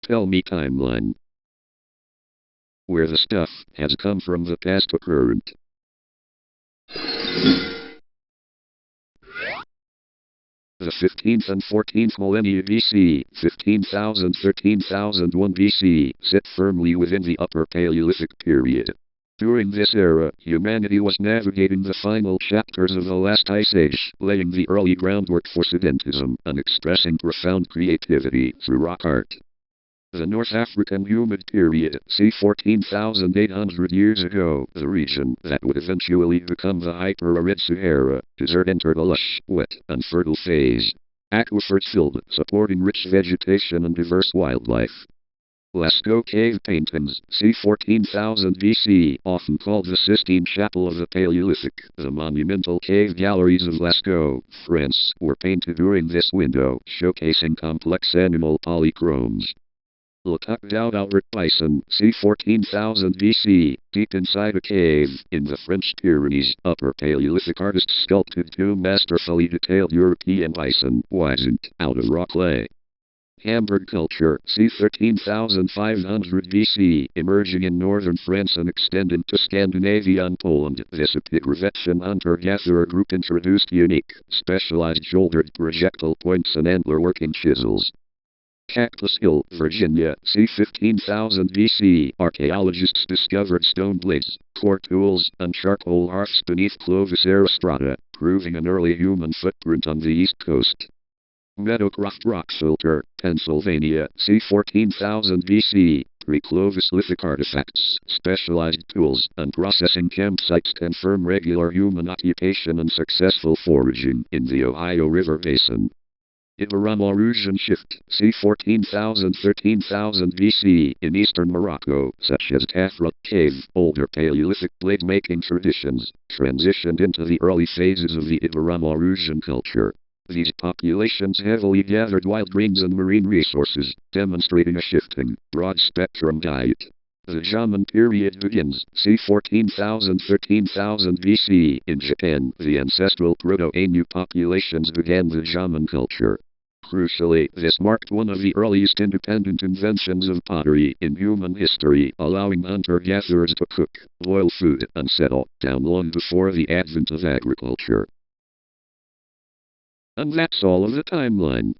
Tell me timeline. Where the stuff has come from the past to current. The 15th and 14th millennia BC, 15,000–13,001 BC, sit firmly within the Upper Paleolithic period. During this era, humanity was navigating the final chapters of the last ice age, laying the early groundwork for sedentism and expressing profound creativity through rock art. The North African humid period, c. 14,800 years ago, the region that would eventually become the hyper-arid Sahara Desert, entered a lush, wet, and fertile phase. Aquifers filled, supporting rich vegetation and diverse wildlife. Lascaux cave paintings, c. 14,000 BC, often called the Sistine Chapel of the Paleolithic, the monumental cave galleries of Lascaux, France, were painted during this window, showcasing complex animal polychromes. Le Tuc d'Out Bison, c. 14,000 BC, deep inside a cave, in the French Pyrenees, Upper Paleolithic artists sculpted two masterfully detailed European bison, wizened, out of raw clay. Hamburg culture, c. 13,500 BC, emerging in northern France and extending to Scandinavia and Poland. This epigraphetian hunter-gatherer group introduced unique, specialized shouldered projectile points and antler-working chisels. Cactus Hill, Virginia, c. 15,000 BC, archaeologists discovered stone blades, core tools, and charcoal hearths beneath Clovis era strata, proving an early human footprint on the East Coast. Meadowcroft Rock Filter, Pennsylvania, c. 14,000 BC, pre-Clovis lithic artifacts, specialized tools, and processing campsites confirm regular human occupation and successful foraging in the Ohio River Basin. Ibero-Mauritian shift, c. 14,000–13,000 BC, in eastern Morocco, such as Tafra Cave, older Paleolithic blade-making traditions, transitioned into the early phases of the Ibero-Mauritian culture. These populations heavily gathered wild greens and marine resources, demonstrating a shifting, broad-spectrum diet. The Jaman period begins, c. 14,000–13,000 BC, in Japan. The ancestral Proto-Ainu populations began the Jaman culture. Crucially, this marked one of the earliest independent inventions of pottery in human history, allowing hunter-gatherers to cook, boil food, and settle down long before the advent of agriculture. And that's all of the timeline.